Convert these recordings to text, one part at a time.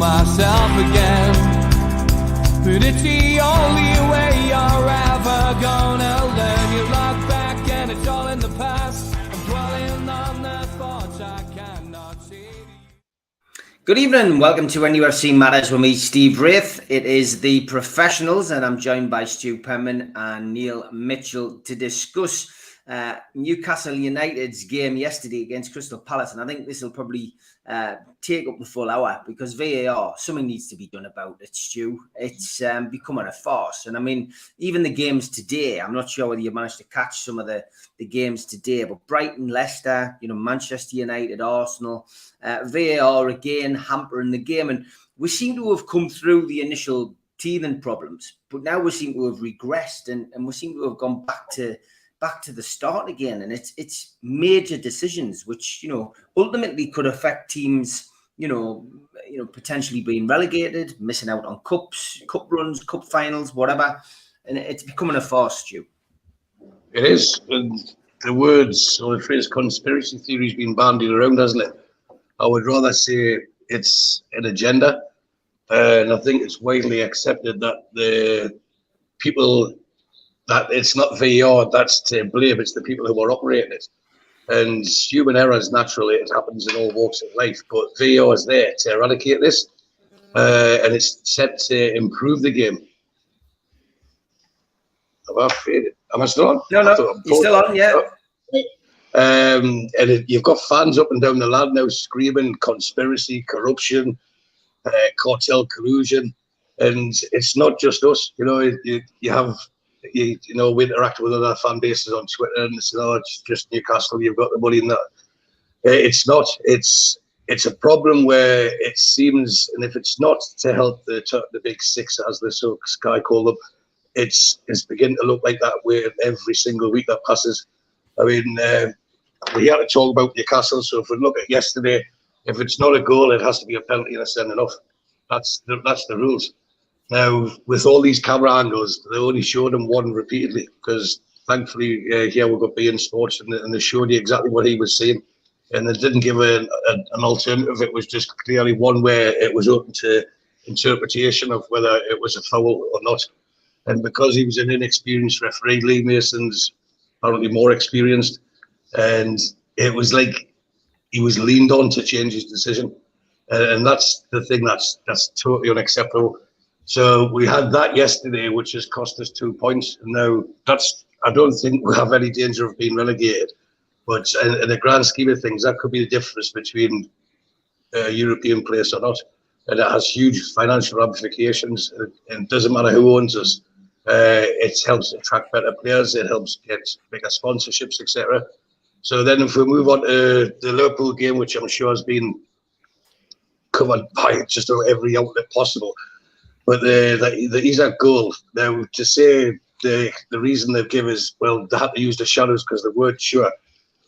myself again. But it's the only way you're ever gonna learn. You look back and it's all in the past. I'm dwelling on the thoughts I cannot see. Good evening, welcome to NUFC Matters with me, Steve Wraith. It is the professionals and I'm joined by Stu Penman and Neil Mitchell to discuss Newcastle United's game yesterday against Crystal Palace. And I think this will probably take up the full hour because VAR, something needs to be done about it, Stu. It's becoming a farce. And I mean, even the games today, I'm not sure whether you managed to catch some of the games today, but Brighton, Leicester, Manchester United, Arsenal, VAR again hampering the game. And we seem to have come through the initial teething problems, but now we seem to have regressed and we seem to have gone back to the start again. And it's major decisions which, ultimately could affect teams, potentially being relegated, missing out on cups, cup runs, cup finals, whatever. And it's becoming a farce, Stu. It is. And the words or the phrase conspiracy theory has been bandied around, hasn't it? I would rather say it's an agenda. And I think it's widely accepted that the people, that it's not VAR that's to blame, it's the people who are operating it. And human errors, naturally, it happens in all walks of life, but VAR is there to eradicate this, and it's set to improve the game. Am I still on? No, you're still on, yeah. You've got fans up and down the land now screaming conspiracy, corruption, cartel collusion, and it's not just us. We interact with other fan bases on Twitter, and it's just Newcastle. You've got the money in that. It's not. It's a problem where it seems, and if it's not to help the big six, as the Sky call them, it's beginning to look like that way every single week that passes. I mean, we had to talk about Newcastle. So if we look at yesterday, if it's not a goal, it has to be a penalty and a sending off. That's the rules. Now, with all these camera angles, they only showed him one repeatedly because thankfully here we've got beIN Sports and they showed you exactly what he was saying. And they didn't give an alternative. It was just clearly one where it was open to interpretation of whether it was a foul or not. And because he was an inexperienced referee, Lee Mason's apparently more experienced. And it was like he was leaned on to change his decision. And that's the thing that's totally unacceptable. So we had that yesterday, which has cost us 2 points. And now I don't think we have any danger of being relegated. But in the grand scheme of things, that could be the difference between a European place or not. And it has huge financial ramifications. And it doesn't matter who owns us. It helps attract better players. It helps get bigger sponsorships, etc. So then if we move on to the Liverpool game, which I'm sure has been covered by just every outlet possible. But the Isak goal, now to say the reason they've given is, well, they had to use the shadows because they weren't sure.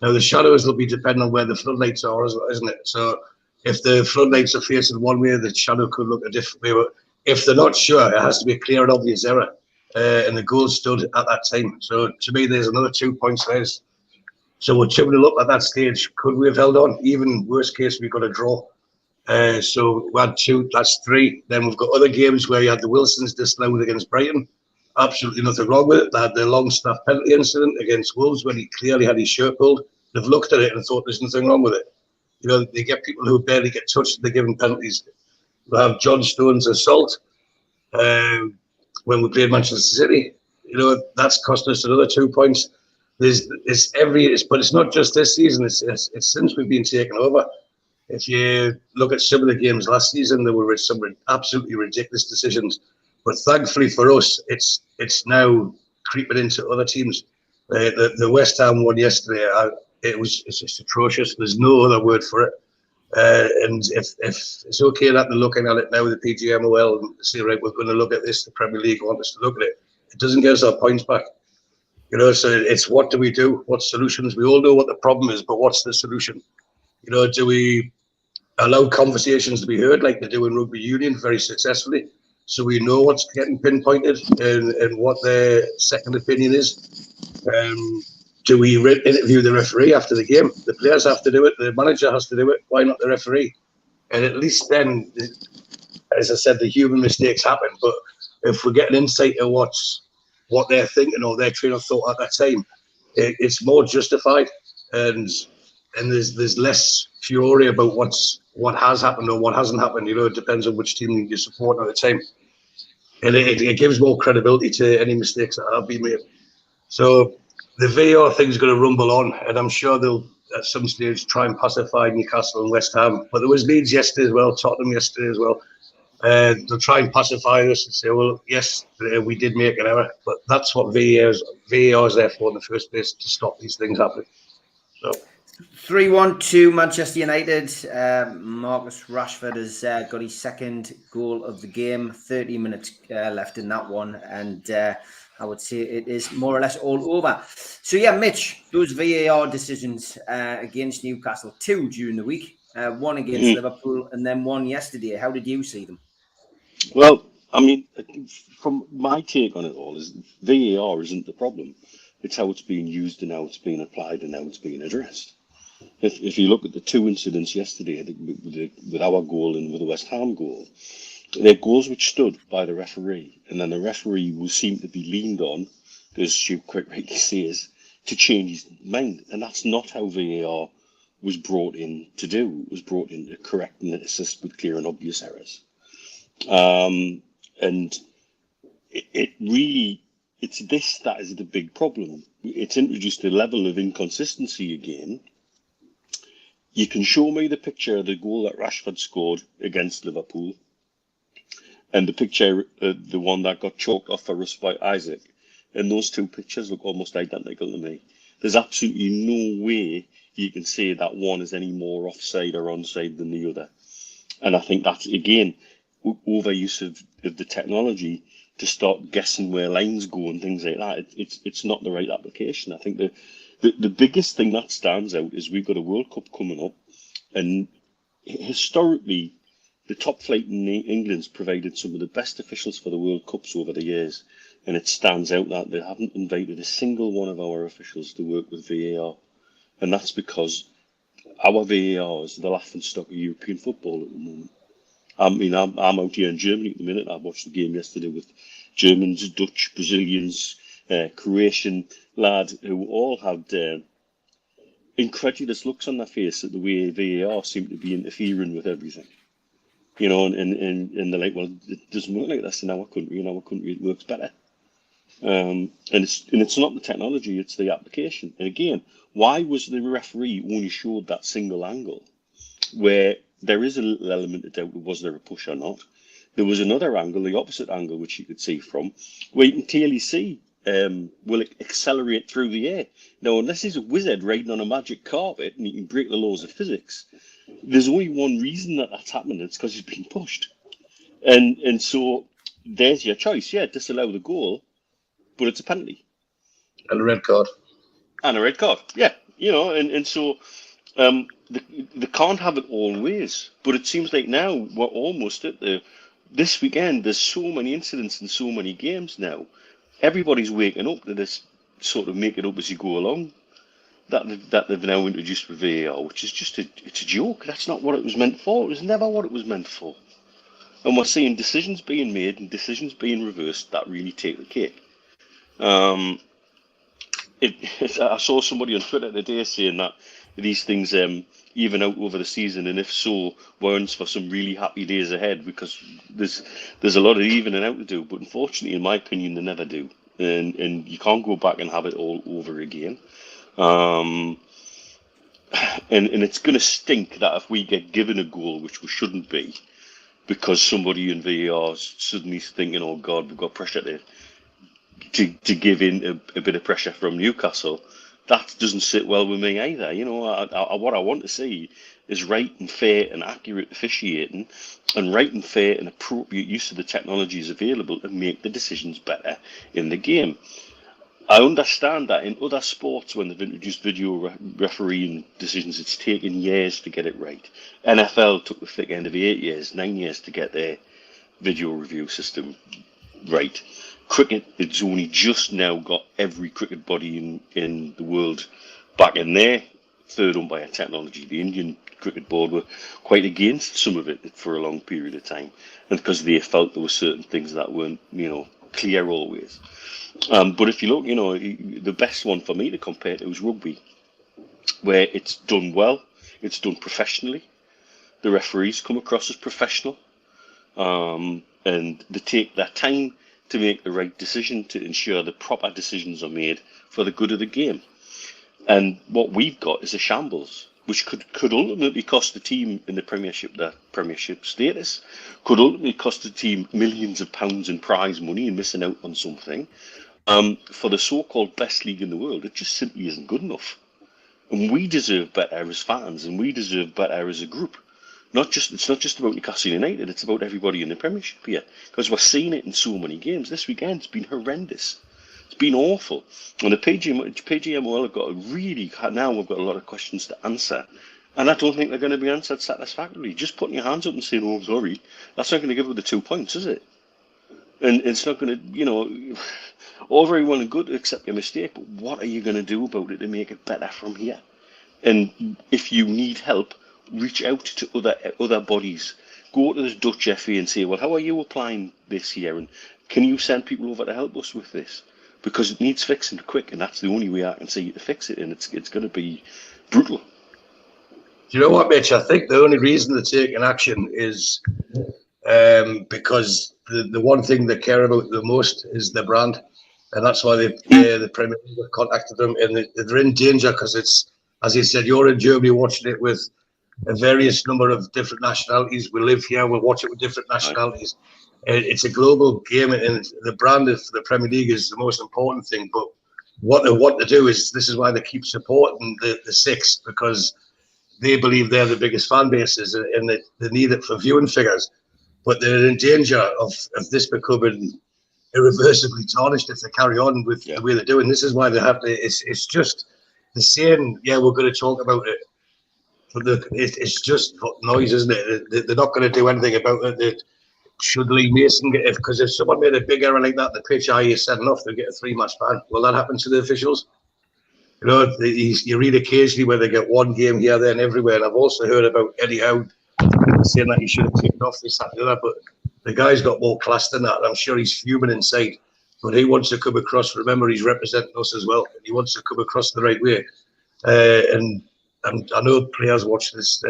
Now the shadows will be depending on where the floodlights are, isn't it? So if the floodlights are facing one way, the shadow could look a different way. But if they're not sure, it has to be a clear and obvious error. And the goal stood at that time. So to me, there's another 2 points there. So we're chipping it up at that stage. Could we have held on? Even worst case, we got a draw. So we had 2, that's 3. Then we've got other games where you had the Wilsons disallowed against Brighton. Absolutely nothing wrong with it. They had the Longstaff penalty incident against Wolves when he clearly had his shirt pulled. They've looked at it and thought there's nothing wrong with it. They get people who barely get touched, they're given penalties. We have John Stones assault when we played Manchester City. That's cost us another 2 points. But it's not just this season. It's since we've been taken over. If you look at some of the games last season, there were some absolutely ridiculous decisions. But thankfully for us, it's now creeping into other teams. The West Ham one yesterday, it's just atrocious. There's no other word for it. And if it's okay that they're looking at it now with the PGMOL and say, right, we're going to look at this, the Premier League want us to look at it. It doesn't get us our points back. So it's what do we do? What solutions? We all know what the problem is, but what's the solution? Do we allow conversations to be heard like they do in rugby union very successfully, so we know what's getting pinpointed and what their second opinion is? Do we interview the referee after the game? The players have to do it. The manager has to do it. Why not the referee? And at least then as I said, the human mistakes happen. But if we get an insight to what they're thinking or their train of thought at that time, it's more justified, and there's less fury about what has happened or what hasn't happened. It depends on which team you support at the time, and it gives more credibility to any mistakes that have been made. So the VAR thing's going to rumble on, and I'm sure they'll at some stage try and pacify Newcastle and West Ham. But there was Leeds yesterday as well, Tottenham yesterday as well. They'll try and pacify us and say, well, yes, we did make an error, but that's what VAR is there for in the first place, to stop these things happening. So 3-1 to Manchester United. Marcus Rashford has got his second goal of the game. 30 minutes left in that one, and I would say it is more or less all over. So yeah, Mitch, those VAR decisions against Newcastle, 2 during the week, 1 against Liverpool, and then 1 yesterday. How did you see them? Well, I mean, from my take on it all, is VAR isn't the problem. It's how it's being used and how it's being applied and how it's being addressed. If you look at the 2 incidents yesterday, with our goal and with the West Ham goal, they're goals which stood by the referee, and then the referee will seem to be leaned on, as Stu quite rightly says, to change his mind. And that's not how VAR was brought in to do. It was brought in to correct and assist with clear and obvious errors. And it really, it's this that is the big problem. It's introduced a level of inconsistency again. You can show me the picture of the goal that Rashford scored against Liverpool, and the picture, the one that got chalked off for us by Isaac, and those 2 pictures look almost identical to me. There's absolutely no way you can say that one is any more offside or onside than the other. And I think that's, again, overuse of the technology to start guessing where lines go and things like that. It's not the right application. I think the biggest thing that stands out is we've got a World Cup coming up, and historically, the top flight in England's provided some of the best officials for the World Cups over the years, and it stands out that they haven't invited a single one of our officials to work with VAR, and that's because our VAR is the laughingstock of European football at the moment. I mean, I'm out here in Germany at the minute. I watched the game yesterday with Germans, Dutch, Brazilians, Croatian lad who all had incredulous looks on their face at the way VAR seemed to be interfering with everything. And they're like, well, it doesn't work like this in our country. In our country, it works better. And it's not the technology; it's the application. And again, why was the referee only showed that single angle, where there is a little element of doubt: was there a push or not? There was another angle, the opposite angle, which you could see from, where you can clearly see will it accelerate through the air. Now, unless he's a wizard riding on a magic carpet and he can break the laws of physics, there's only one reason that that's happening. It's because he's being pushed. And so there's your choice. Yeah, disallow the goal, but it's a penalty. And a red card. And a red card, yeah. And so they can't have it all ways. But it seems like now we're almost at this weekend, there's so many incidents and so many games now. Everybody's waking up to this sort of make it up as you go along that they've now introduced with VAR, which is just it's a joke. That's not what it was meant for. It was never what it was meant for. And we're seeing decisions being made and decisions being reversed that really take the cake. I saw somebody on Twitter today saying that these things even out over the season, and if so, warrants for some really happy days ahead, because there's a lot of evening out to do. But unfortunately, in my opinion, they never do, and you can't go back and have it all over again. And it's going to stink that if we get given a goal, which we shouldn't be, because somebody in VAR is suddenly thinking, oh God, we've got pressure to give in a bit of pressure from Newcastle. That doesn't sit well with me either. What I want to see is right and fair and accurate officiating, and right and fair and appropriate use of the technologies available to make the decisions better in the game. I understand that in other sports, when they've introduced video refereeing decisions, it's taken years to get it right. NFL took the thick end of 8 years, 9 years to get their video review system right. Cricket, it's only just now got every cricket body in the world back in their third umpire technology. The Indian cricket board were quite against some of it for a long period of time, and because they felt there were certain things that weren't, clear always. But if you look, the best one for me to compare to is rugby, where it's done well, it's done professionally. The referees come across as professional, and they take their time to make the right decision, to ensure the proper decisions are made for the good of the game. And what we've got is a shambles, which could ultimately cost the team in the Premiership their Premiership status, could ultimately cost the team millions of pounds in prize money and missing out on something. For the so-called best league in the world, it just simply isn't good enough. And we deserve better as fans, and we deserve better as a group. It's not just about Newcastle United, it's about everybody in the Premiership here. Because we're seeing it in so many games. This weekend, it's been horrendous. It's been awful. And the PGMOL have got we've got a lot of questions to answer. And I don't think they're going to be answered satisfactorily. Just putting your hands up and saying, oh, sorry, that's not going to give us the 2 points, is it? And it's not going to, all very well and good to accept your mistake, but what are you going to do about it to make it better from here? And if you need help, reach out to other bodies. Go to the Dutch FA and say, well, how are you applying this here? And can you send people over to help us with this? Because it needs fixing quick, and that's the only way I can see to fix it, and it's going to be brutal. Do you know what, Mitch? I think the only reason they're taking action is because the one thing they care about the most is their brand, and that's why the Premier League have contacted them, and they're in danger because it's, as you said, you're in Germany watching it with a various number of different nationalities. We live here, we'll watch it with different nationalities. It's a global game, and the brand of the Premier League is the most important thing. But what they want to do is, this is why they keep supporting the Six, because they believe they're the biggest fan bases, and they need it for viewing figures. But they're in danger of this becoming irreversibly tarnished if they carry on with the way they're doing. This is why they have to. It's just the saying, yeah, we're going to talk about it, but it's just noise, isn't it? They're not going to do anything about it. Should Lee Mason get it? Because if someone made a big error like that, the pitch, you said enough, they'll get a 3-match ban. Will that happen to the officials? You read occasionally where they get one game here, there, and everywhere. And I've also heard about Eddie Howe saying that he should have kicked off this, that, and the other. But the guy's got more class than that. And I'm sure he's fuming inside. But he wants to come across. Remember, he's representing us as well. And he wants to come across the right way. And I know players watch this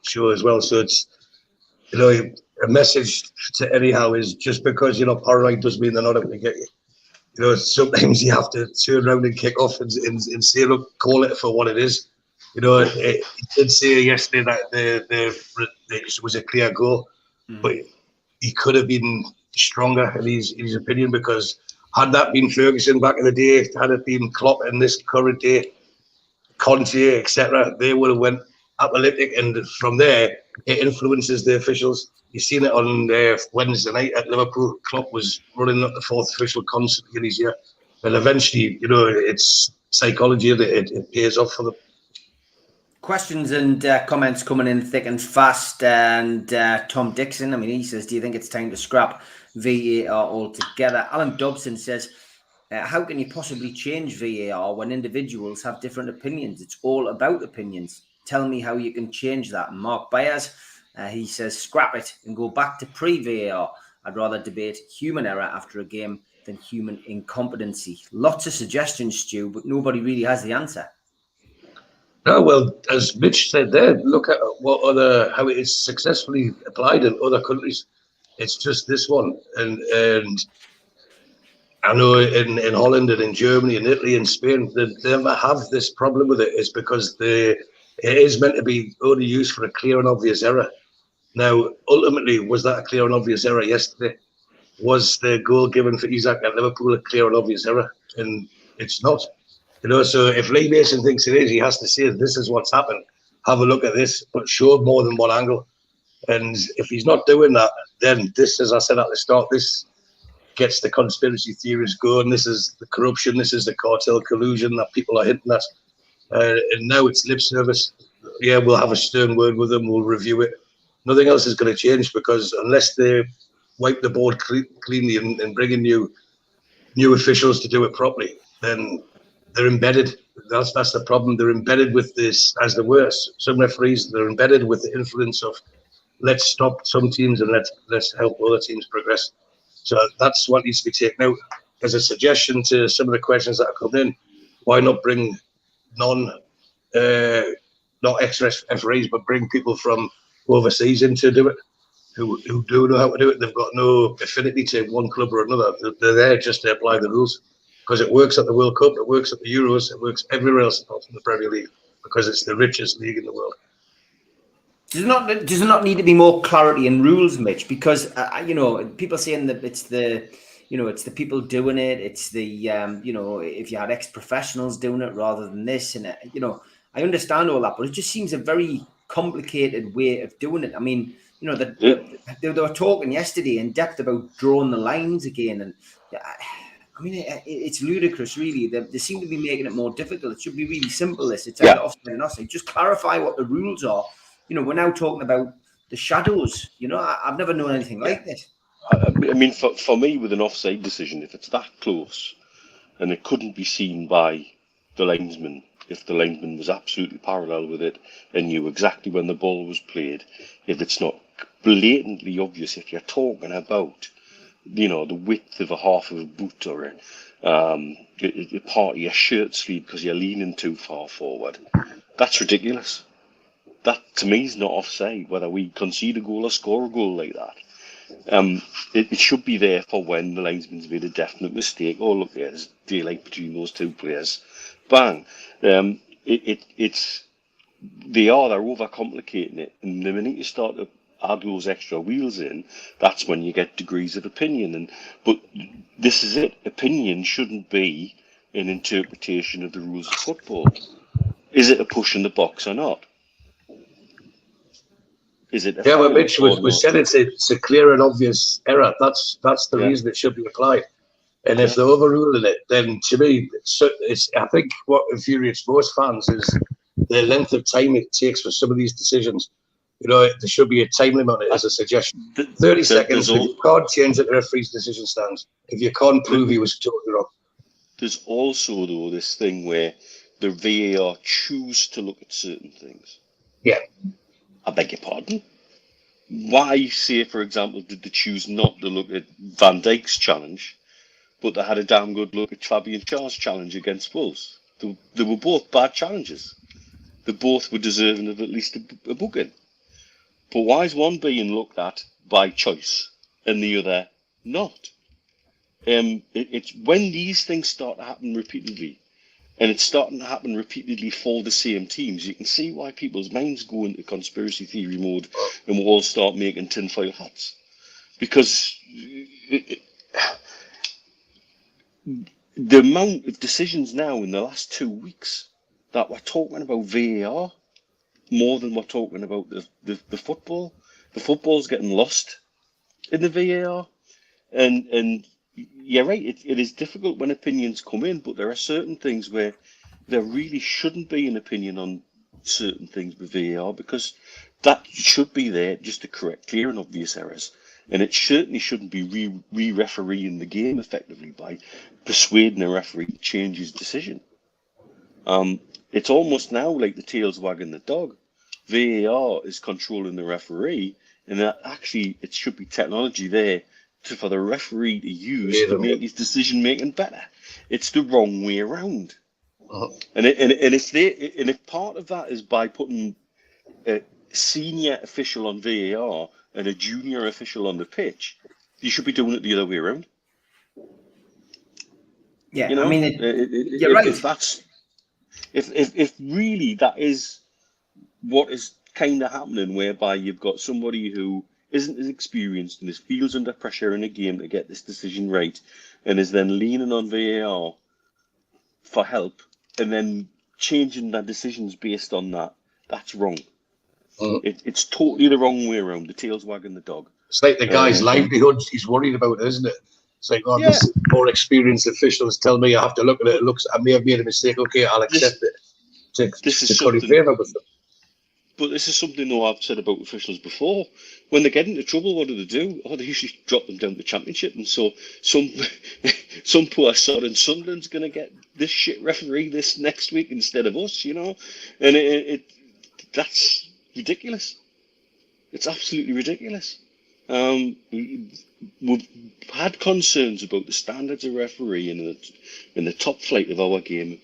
show as well. So it's, a message to Eddie Howe is, just because you're not paranoid doesn't mean they're not going to get you. Sometimes you have to turn around and kick off and say, look, call it for what it is. He did say yesterday that it was a clear goal, but he could have been stronger in his opinion, because had that been Ferguson back in the day, had it been Klopp in this current day, Conte, etc., they would have went apocalyptic, and from there it influences the officials. You've seen it on Wednesday night at Liverpool. Klopp was running up the fourth official constantly in his year, and eventually, it's psychology, it pays off for them. Questions and comments coming in thick and fast. And Tom Dixon, he says, do you think it's time to scrap VAR altogether? Alan Dobson says, how can you possibly change VAR when individuals have different opinions? It's all about opinions. Tell me how you can change that. Mark Byers, he says, scrap it and go back to pre-VAR. I'd rather debate human error after a game than human incompetency. Lots of suggestions, Stu, but nobody really has the answer. No, well, as Mitch said there, look at how it is successfully applied in other countries. It's just this one, and I know in Holland and in Germany and Italy and Spain, they never have this problem with it. It's because it is meant to be only used for a clear and obvious error. Now, ultimately, was that a clear and obvious error yesterday? Was the goal given for Isaac at Liverpool a clear and obvious error? And it's not. So if Lee Mason thinks it is, he has to say, this is what's happened. Have a look at this, but show more than one angle. And if he's not doing that, then this, as I said at the start, this gets the conspiracy theories going. This is the corruption. This is the cartel collusion that people are hinting at. And now it's lip service. Yeah, we'll have a stern word with them. We'll review it. Nothing else is going to change, because unless they wipe the board cleanly and bring in new officials to do it properly, then they're embedded. That's the problem. They're embedded with this, as the worst. Some referees, they're embedded with the influence of let's stop some teams and let's help other teams progress. So that's what needs to be taken out. As a suggestion to some of the questions that are coming in, why not bring not ex-referees, but bring people from overseas in to do it, who do know how to do it. They've got no affinity to one club or another. They're there just to apply the rules, because it works at the World Cup, it works at the Euros, it works everywhere else apart from the Premier League, because it's the richest league in the world. Does it not need to be more clarity in rules, Mitch? Because people saying that it's the people doing it. It's the if you had ex-professionals doing it rather than this, and I understand all that, but it just seems a very complicated way of doing it. I mean, they were talking yesterday in depth about drawing the lines again, and I mean, it's ludicrous, really. They seem to be making it more difficult. It should be really simple. It's either offside and offside. Just clarify what the rules are. We're now talking about the shadows. I've never known anything like this. I mean, for me, with an offside decision, if it's that close and it couldn't be seen by the linesman, if the linesman was absolutely parallel with it and knew exactly when the ball was played, if it's not blatantly obvious, if you're talking about, the width of a half of a boot or a part of your shirt sleeve because you're leaning too far forward, that's ridiculous. That, to me, is not offside, whether we concede a goal or score a goal like that. It should be there for when the linesman's made a definite mistake. Oh, look, there's daylight between those two players. Bang. They're overcomplicating it. And the minute you start to add those extra wheels in, that's when you get degrees of opinion. But this is it. Opinion shouldn't be an interpretation of the rules of football. Is it a push in the box or not? Is it? Yeah, but Mitch, we said it's a clear and obvious error. That's the reason it should be applied. And if they're overruling it, then to me, it's I think what infuriates most fans is the length of time it takes for some of these decisions. There should be a time limit on it, as a suggestion. 30 seconds. If you can't change it, the referee's decision stands. If you can't prove he was totally wrong. There's also, though, this thing where the VAR choose to look at certain things. Yeah. I beg your pardon? Why, say, for example, did they choose not to look at Van Dijk's challenge, but they had a damn good look at Fabian Schär's challenge against Wolves? They were both bad challenges. They both were deserving of at least a booking. But why is one being looked at by choice and the other not? It's when these things start to happen repeatedly, and it's starting to happen repeatedly for the same teams, you can see why people's minds go into conspiracy theory mode and we'll all start making tinfoil hats. Because the amount of decisions now in the last 2 weeks that we're talking about VAR more than we're talking about the football. The football's getting lost in the VAR. And you're right, it is difficult when opinions come in, but there are certain things where there really shouldn't be an opinion on certain things with VAR, because that should be there just to correct clear and obvious errors. And it certainly shouldn't be re-refereeing the game effectively by persuading a referee to change his decision. It's almost now like the tail's wagging the dog. VAR is controlling the referee, and that actually it should be technology there for the referee to use to make his decision making better. It's the wrong way around. And if part of that is by putting a senior official on VAR and a junior official on the pitch, you should be doing it the other way around. Yeah, I mean, you're right. If really that is what is kind of happening, whereby you've got somebody who isn't as experienced and feels under pressure in a game to get this decision right, and is then leaning on VAR for help, and then changing their decisions based on that, that's wrong. It's totally the wrong way around. The tail's wagging the dog. It's like the guy's livelihood he's worried about, isn't it? It's like, this more experienced officials tell me I have to look at it. I may have made a mistake. Okay, I'll accept it. To curry favour with them. But this is something though I've said about officials before. When they get into trouble, what do? Oh, they usually drop them down to the Championship, and so some some poor sod in Sunderland's going to get this shit referee this next week instead of us, you know, and that's ridiculous. It's absolutely ridiculous. We've had concerns about the standards of refereeing in the top flight of our game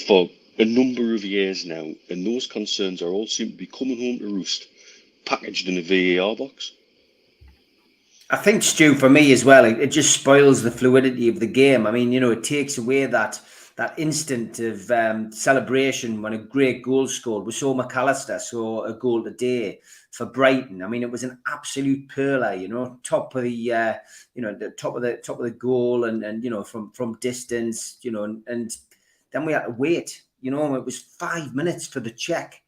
for a number of years now, and those concerns are all seem to be coming home to roost, packaged in a VAR box. I think, Stu, for me as well, it just spoils the fluidity of the game. I mean, you know, it takes away that instant of celebration when a great goal scored. We saw McAllister saw a goal today for Brighton. I mean, it was an absolute perler, you know, top of the the top of the goal, and you know, from distance, you know, and then we had to wait. You know, it was 5 minutes for the check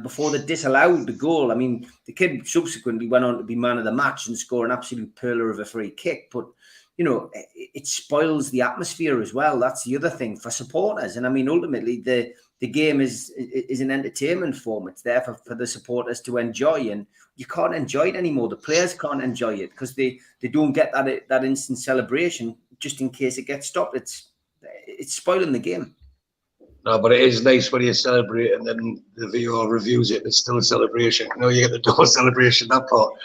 before they disallowed the goal. I mean, the kid subsequently went on to be man of the match and score an absolute perler of a free kick. But, you know, it spoils the atmosphere as well. That's the other thing for supporters. And I mean, ultimately, the game is an entertainment form. It's there for the supporters to enjoy. And you can't enjoy it anymore. The players can't enjoy it because they don't get that instant celebration just in case it gets stopped. It's spoiling the game. No, but it is nice when you celebrate and then the VAR reviews it. It's still a celebration. You know, you get the door celebration, that part.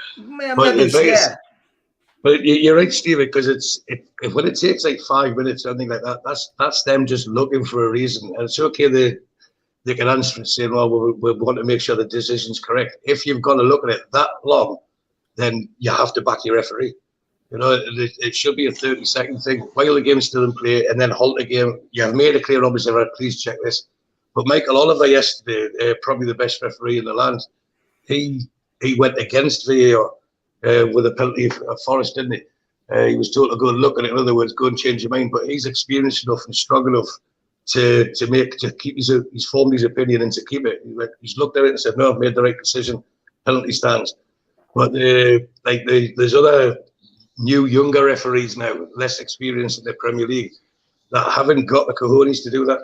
But you're right, Stevie, because when it takes like 5 minutes, something like that, that's them just looking for a reason. And it's okay they can answer and say, well, we want to make sure the decision's correct. If you've got to look at it that long, then you have to back your referee. You know, it should be a 30-second thing while the game's still in play, and then halt the game. You have made a clear observer, please check this. But Michael Oliver yesterday, probably the best referee in the land, he went against VAR with a penalty of Forest, didn't he? He was told to go and look at it. In other words, go and change your mind. But he's experienced enough and strong enough to keep he's formed his opinion and to keep it. He's looked at it and said, no, I've made the right decision. Penalty stands. But there's other new younger referees now, less experienced in the Premier League, that haven't got the cojones to do that.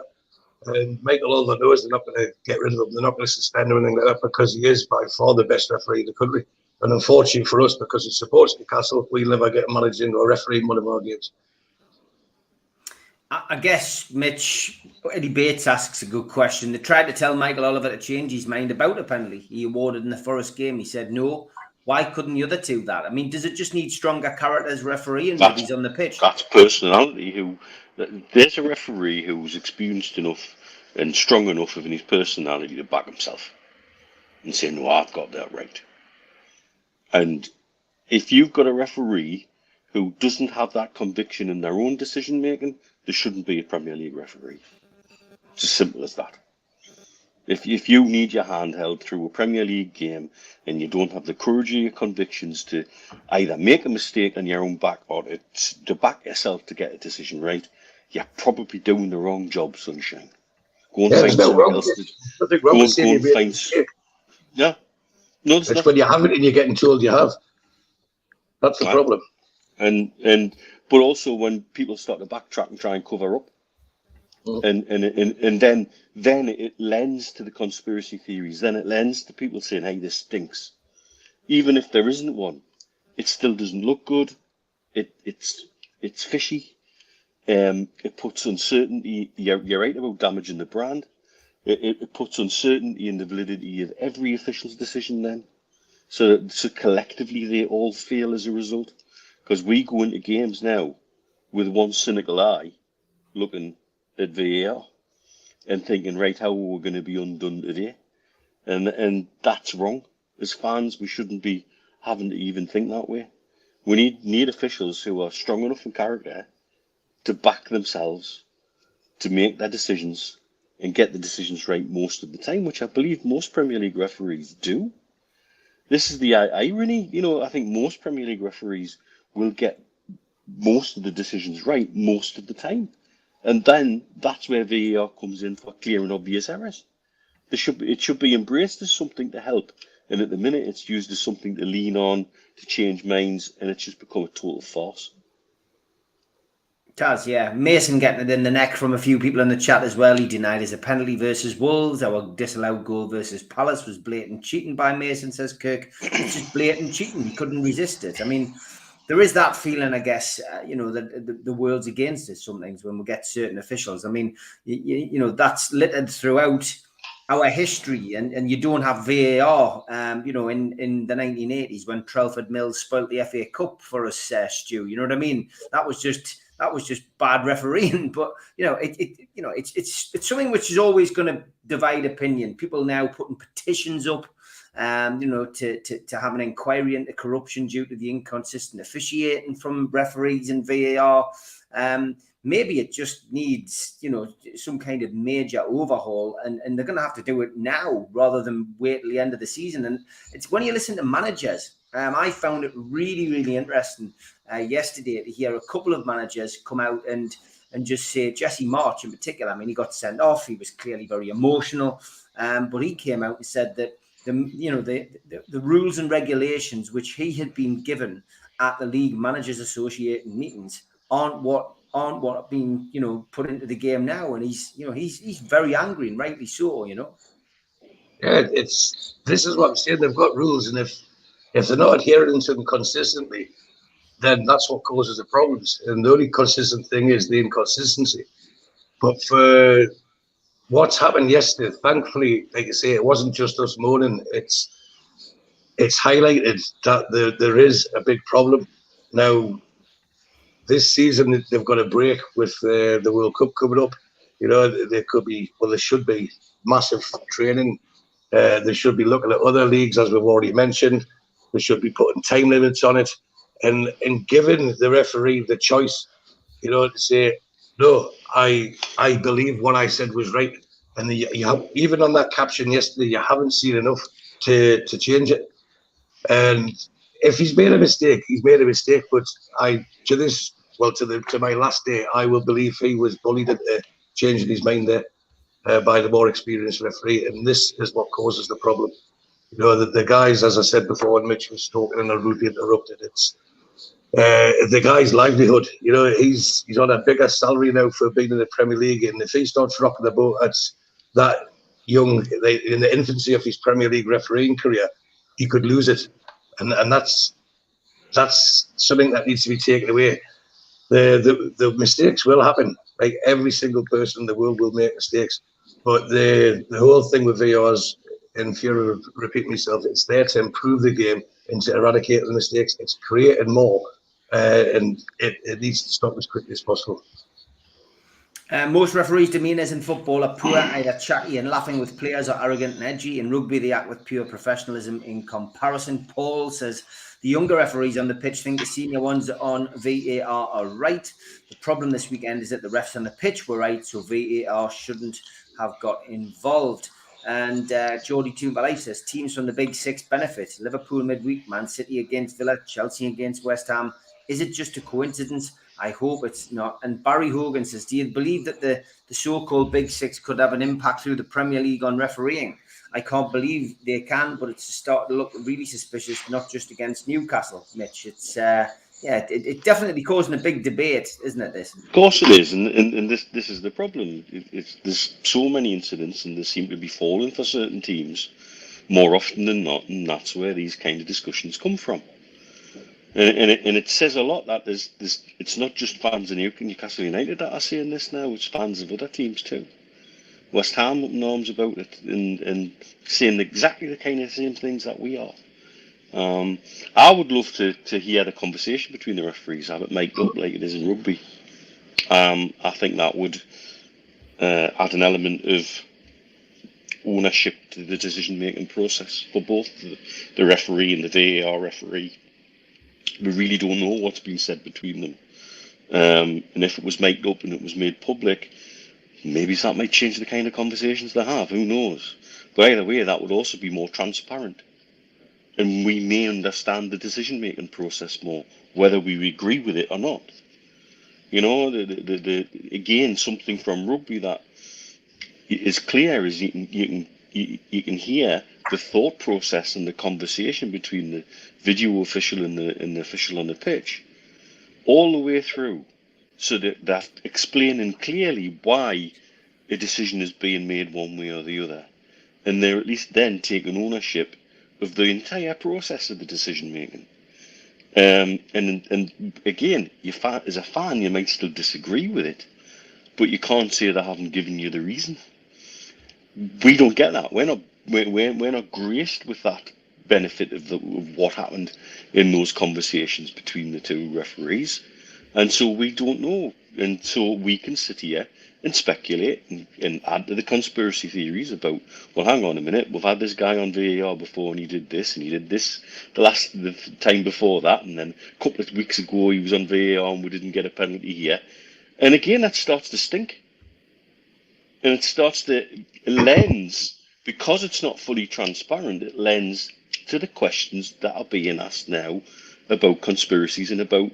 And Michael Oliver knows they're not going to get rid of him. They're not going to suspend him or anything like that, because he is by far the best referee in the country. And unfortunately for us, because he supports Newcastle, we'll never get managed into a referee in one of our games. I guess, Mitch, Eddie Bates asks a good question. They tried to tell Michael Oliver to change his mind about a penalty he awarded in the Forest game. He said no. Why couldn't the other two that? I mean, does it just need stronger characters refereeing when he's on the pitch? That's personality. There's a referee who's experienced enough and strong enough in his personality to back himself and say, no, I've got that right. And if you've got a referee who doesn't have that conviction in their own decision making, there shouldn't be a Premier League referee. It's as simple as that. If you need your hand held through a Premier League game and you don't have the courage of your convictions to either make a mistake on your own back or to back yourself to get a decision right, you're probably doing the wrong job, sunshine. Go and find something else. Go and find. Yeah. No, it's when you have it and you're getting told you have. That's the problem. But also when people start to backtrack and try and cover up. And then it lends to the conspiracy theories. Then it lends to people saying, hey, this stinks. Even if there isn't one, it still doesn't look good. It's fishy. It puts uncertainty. You're right about damaging the brand. It puts uncertainty in the validity of every official's decision then. So collectively they all fail as a result. Because we go into games now with one cynical eye looking at VAR and thinking, right, how are we going to be undone today? And that's wrong. As fans, we shouldn't be having to even think that way. We need officials who are strong enough in character to back themselves, to make their decisions and get the decisions right most of the time, which I believe most Premier League referees do. This is the irony. You know, I think most Premier League referees will get most of the decisions right most of the time. And then that's where VAR comes in for clear and obvious errors. It should be embraced as something to help. And at the minute, it's used as something to lean on, to change minds, and it's just become a total farce. Taz, yeah. Mason getting it in the neck from a few people in the chat as well. He denied as a penalty versus Wolves. Our disallowed goal versus Palace was blatant cheating by Mason, says Kirk. It's just blatant cheating. He couldn't resist it. I mean, there is that feeling, I guess, that the world's against us sometimes when we get certain officials. I mean, you know, that's littered throughout our history, and you don't have VAR. In the 1980s when Trelford Mills spoilt the FA Cup for us, Stu. You know what I mean? That was just bad refereeing. But it's something which is always going to divide opinion. People now putting petitions up, to have an inquiry into corruption due to the inconsistent officiating from referees and VAR. Maybe it just needs, some kind of major overhaul, and they're going to have to do it now rather than wait till the end of the season. And it's when you listen to managers, I found it really, really interesting yesterday to hear a couple of managers come out and just say, Jesse March in particular, I mean, he got sent off. He was clearly very emotional, but he came out and said that the rules and regulations which he had been given at the League Managers Association meetings aren't what being put into the game now, and he's very angry, and rightly so. Yeah, this is what I'm saying. They've got rules, and if they're not adhering to them consistently, then that's what causes the problems. And the only consistent thing is the inconsistency. But for what's happened yesterday, thankfully, like I say, it wasn't just us moaning. It's highlighted that there is a big problem now. This season, they've got a break with the World Cup coming up. There should be massive training. They should be looking at other leagues, as we've already mentioned. They should be putting time limits on it and giving the referee the choice, to say, no, I believe what I said was right. And you have, even on that caption yesterday, you haven't seen enough to change it. And if he's made a mistake, he's made a mistake. But to my last day, I will believe he was bullied into changing his mind there by the more experienced referee, and this is what causes the problem. The guys, as I said before, when Mitch was talking and I rudely interrupted, it's the guy's livelihood. He's on a bigger salary now for being in the Premier League, and if he starts rocking the boat at that young, in the infancy of his Premier League refereeing career, he could lose it, and that's something that needs to be taken away. The mistakes will happen. Like every single person in the world will make mistakes, but the whole thing with VARs, in fear of repeating myself, it's there to improve the game and to eradicate the mistakes. It's creating more, and it needs to stop as quickly as possible. Most referees' demeanours in football are poor, either chatty and laughing with players or arrogant and edgy. In rugby, they act with pure professionalism in comparison. Paul says the younger referees on the pitch think the senior ones on VAR are right. The problem this weekend is that the refs on the pitch were right, so VAR shouldn't have got involved. And Geordie Toombalai says teams from the Big Six benefit. Liverpool midweek, Man City against Villa, Chelsea against West Ham. Is it just a coincidence? I hope it's not. And Barry Hogan says, do you believe that the so-called Big Six could have an impact through the Premier League on refereeing? I can't believe they can, but it's starting to look really suspicious, not just against Newcastle, Mitch. It's it's definitely causing a big debate, isn't it, this? Of course it is, and this is the problem. There's so many incidents, and they seem to be falling for certain teams more often than not, and that's where these kind of discussions come from. And it says a lot that there's it's not just fans of Newcastle United that are saying this now, it's fans of other teams too. West Ham up in arms about it and saying exactly the kind of same things that we are. I would love to hear the conversation between the referees, have it mic'd up like it is in rugby. I think that would add an element of ownership to the decision-making process for both the referee and the VAR referee. We really don't know what's been said between them. And if it was mic'd up and it was made public, maybe that might change the kind of conversations they have, who knows. But either way, that would also be more transparent. And we may understand the decision-making process more, whether we agree with it or not. Again, something from rugby that is clear is you can hear the thought process and the conversation between the video official and the official on the pitch, all the way through. so that they're explaining clearly why a decision is being made one way or the other, and they're at least then taking ownership of the entire process of the decision making. And again, as a fan, you might still disagree with it, but you can't say they haven't given you the reason. We don't get that. We're not graced with that benefit of what happened in those conversations between the two referees, and so we don't know. And so we can sit here and speculate and add to the conspiracy theories about, well, hang on a minute, we've had this guy on VAR before and he did this the time before that, and then a couple of weeks ago he was on VAR and we didn't get a penalty here. And again, that starts to stink. And it starts to lens, because it's not fully transparent, it lends to the questions that are being asked now about conspiracies and about,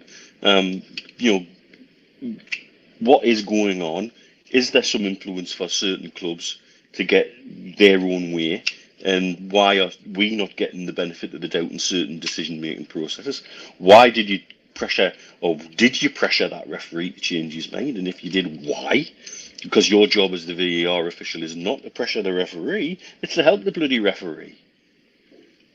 what is going on. Is there some influence for certain clubs to get their own way? And why are we not getting the benefit of the doubt in certain decision-making processes? Why did you pressure that referee to change his mind? And if you did, why? Because your job as the VAR official is not to pressure the referee, it's to help the bloody referee.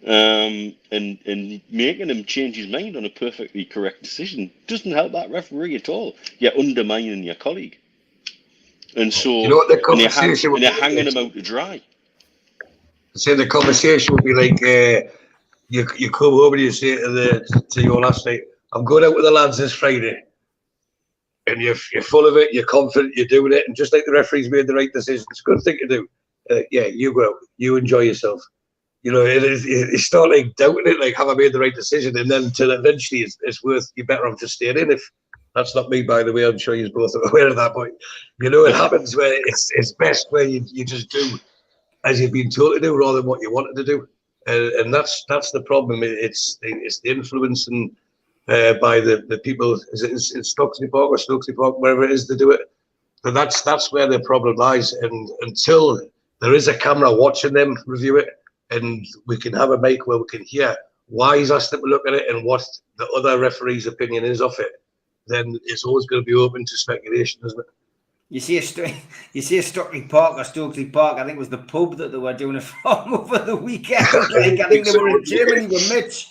And making him change his mind on a perfectly correct decision doesn't help that referee at all. You're undermining your colleague. And so, you're hanging him out to dry. So the conversation would be like, you come home and you say to your last night, I'm going out with the lads this Friday, and you're full of it, you're confident, you're doing it, and just like the referee's made the right decision, it's a good thing to do. Yeah, you go out, you enjoy yourself. You start like doubting it, like, have I made the right decision? And then till eventually it's worth, you're better off just staying in. If that's not me, by the way, I'm sure you're both aware of that point. It happens where it's best where you just do as you've been told to do rather than what you wanted to do. And that's the problem. It's the influence and by the people. Is it Stokesay Park or Stokesay Park, wherever it is to do it? But that's where the problem lies. And until there is a camera watching them review it, and we can have a mic where we can hear why he's asked them to look at it and what the other referee's opinion is of it, then it's always going to be open to speculation, isn't it? You see a Stokesay Park or Stokesay Park, I think it was the pub that they were doing it from over the weekend. I think they were in Germany with Mitch.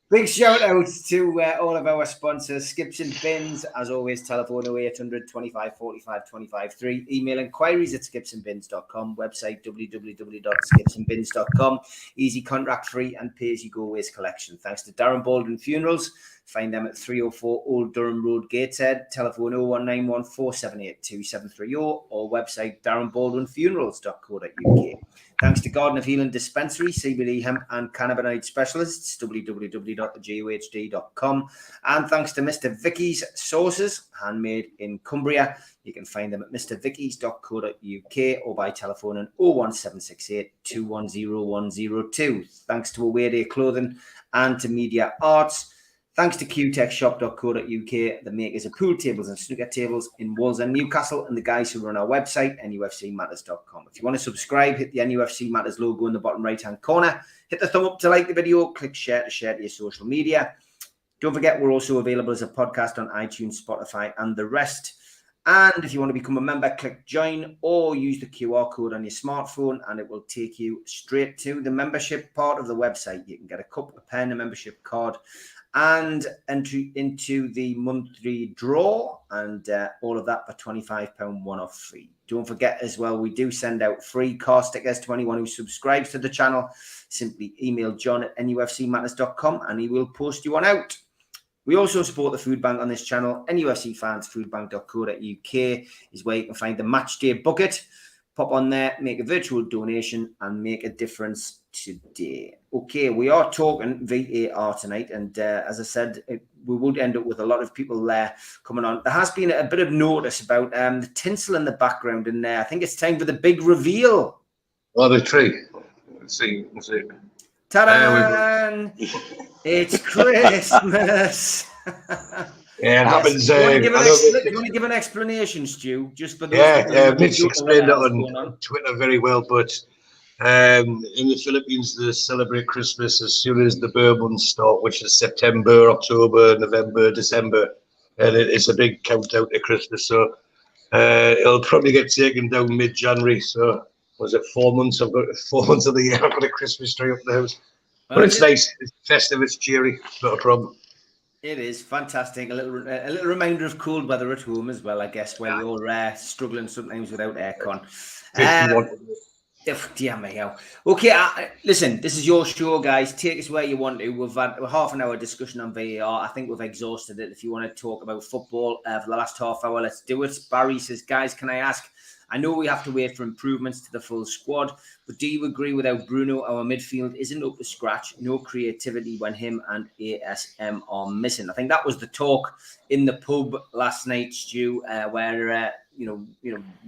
Big shout out to all of our sponsors, Skips and Bins. As always, telephone 0800 25 45 25 3. Email inquiries at skipsandbins.com. Website www.skipsandbins.com. Easy, contract free and pay as you go waste collection. Thanks to Darren Baldwin Funerals. Find them at 304 Old Durham Road, Gateshead. Telephone 0191 478 2730 or website darrenbaldwinfunerals.co.uk. Thanks to Garden of Healing Dispensary, CBD hemp and cannabinoid specialists, www.thegohd.com. And thanks to Mr. Vicky's Sauces, handmade in Cumbria. You can find them at mrvickies.co.uk or by telephone on 01768 210 102. Thanks to Away Day Clothing and to Media Arts. Thanks to qtechshop.co.uk, the makers of pool tables and snooker tables in Wolves and Newcastle, and the guys who run our website, NUFCmatters.com. If you want to subscribe, hit the NUFC Matters logo in the bottom right-hand corner. Hit the thumb up to like the video. Click share to share to your social media. Don't forget, we're also available as a podcast on iTunes, Spotify, and the rest. And if you want to become a member, click join or use the QR code on your smartphone, and it will take you straight to the membership part of the website. You can get a cup, a pen, a membership card, and entry into the monthly draw, and all of that for £25 one-off free. Don't forget as well, we do send out free car stickers to anyone who subscribes to the channel. Simply email john@nufcmatters.com and he will post you one out. We also support the food bank on this channel. NUFC fans, foodbank.co.uk is where you can find the match day bucket. Pop on there, make a virtual donation and make a difference today. Okay, we are talking VAR tonight, and as I said, we would end up with a lot of people there coming on. There has been a bit of notice about the tinsel in the background in there. I think it's time for the big reveal. Oh, the tree. Let's see. Ta-da! It's Christmas. Yeah, it happens. Do you want to give an explanation, Stu? Just for those Mitch explained it on Twitter very well. But in the Philippines, they celebrate Christmas as soon as the bare months start, which is September, October, November, December. and it's a big countdown to Christmas. So it'll probably get taken down mid-January. So was it 4 months? I've got 4 months of the year. I've got a Christmas tree up in the house, but it's nice. It's festive. It's cheery. Not a problem. It is fantastic. A little reminder of cold weather at home as well, I guess, where you're struggling sometimes without aircon. Dear me, hell. Okay, listen, this is your show, guys. Take us where you want to. We've had a half an hour discussion on VAR. I think we've exhausted it. If you want to talk about football for the last half hour, let's do it. Barry says, guys, can I ask? I know we have to wait for improvements to the full squad, but do you agree without Bruno, our midfield isn't up to scratch? No creativity when him and ASM are missing. I think that was the talk in the pub last night, Stu, where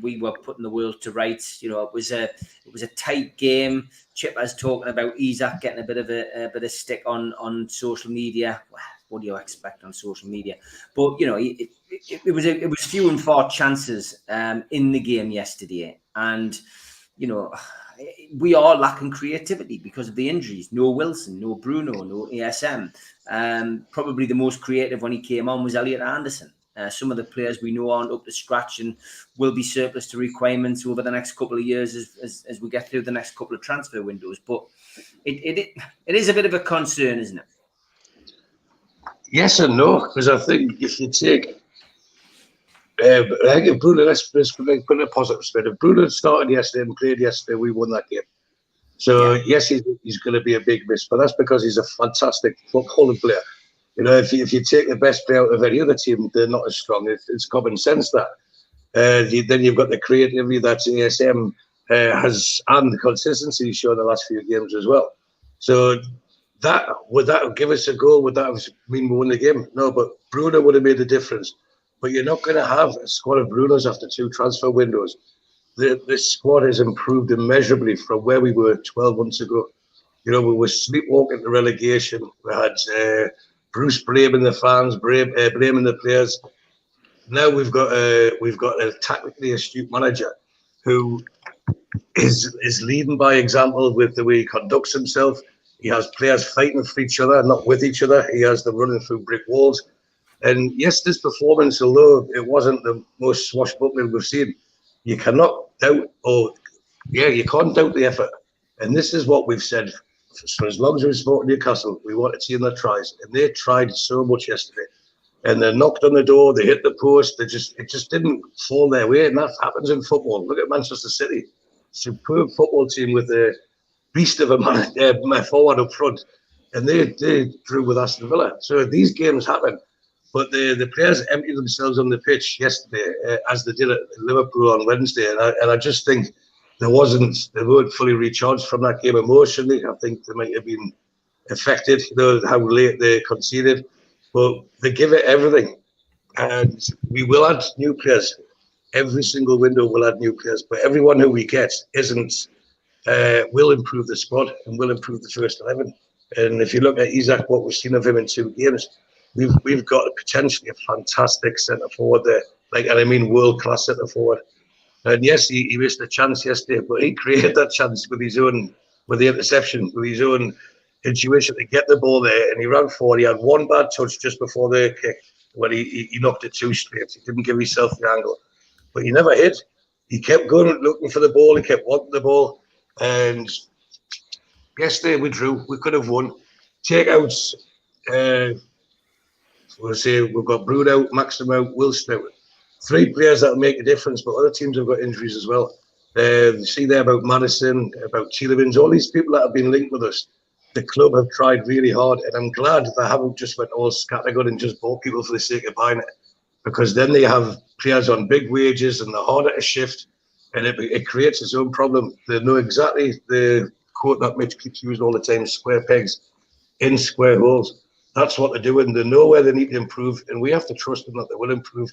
we were putting the world to rights. You know, it was a tight game. Chipper's talking about Isaac getting a bit of stick on social media. What do you expect on social media? But you know, it was few and far chances in the game yesterday, and you know, we are lacking creativity because of the injuries. No Wilson, no Bruno, no ASM. Probably the most creative when he came on was Elliot Anderson. Some of the players we know aren't up to scratch and will be surplus to requirements over the next couple of years as we get through the next couple of transfer windows. But it is a bit of a concern, isn't it? Yes and no, because I think if you take, I think if Bruno, let's put in a positive spin. If Bruno started yesterday and played yesterday, we won that game. So yes, he's going to be a big miss, but that's because he's a fantastic footballing player. You know, if you take the best player out of any other team, they're not as strong. It's common sense that. Then you've got the creativity that ASM has and the consistency he's shown the last few games as well. So would that give us a goal? Would that mean we won the game? No, but Bruno would have made a difference. But you're not going to have a squad of Brunos after 2 transfer windows. This squad has improved immeasurably from where we were 12 months ago. You know, we were sleepwalking to relegation. We had Bruce blaming the fans, blaming the players. Now we've got a tactically astute manager who is leading by example with the way he conducts himself. He has players fighting for each other, not with each other. He has them running through brick walls. And yes, this performance, although it wasn't the most swashbuckling we've seen, you cannot doubt, you can't doubt the effort. And this is what we've said for as long as we've spoken Newcastle. We want to see them tries, and they tried so much yesterday. And they knocked on the door, they hit the post. It just didn't fall their way, and that happens in football. Look at Manchester City, superb football team with a beast of a man forward up front, and they drew with Aston Villa. So these games happen, but the players emptied themselves on the pitch yesterday, as they did at Liverpool on Wednesday, and I just think they weren't fully recharged from that game emotionally. I think they might have been affected, you know, how late they conceded, but they give it everything, and we will add new players. Every single window will add new players, but everyone who we get will improve the squad and will improve the first 11. And if you look at Isaac, what we've seen of him in 2 games, we've got potentially a fantastic centre forward there, and I mean world class centre forward. And yes, he missed a chance yesterday, but he created that chance with the interception, with his own intuition to get the ball there, and he ran forward. He had one bad touch just before the kick when he knocked it too straight. He didn't give himself the angle, but he never hit. He kept going looking for the ball. He kept wanting the ball. And yesterday we drew. We could have won. Take out, we'll say we've got Brood out, Maxim out, Wilson out. 3 players that will make a difference, but other teams have got injuries as well. You see there about Madison, about Telemans, all these people that have been linked with us. The club have tried really hard, and I'm glad they haven't just went all scattergun and just bought people for the sake of buying it, because then they have players on big wages and they're harder to shift. And it creates its own problem. They know exactly the quote that Mitch keeps using all the time: square pegs in square holes. That's what they're doing. They know where they need to improve, and we have to trust them that they will improve.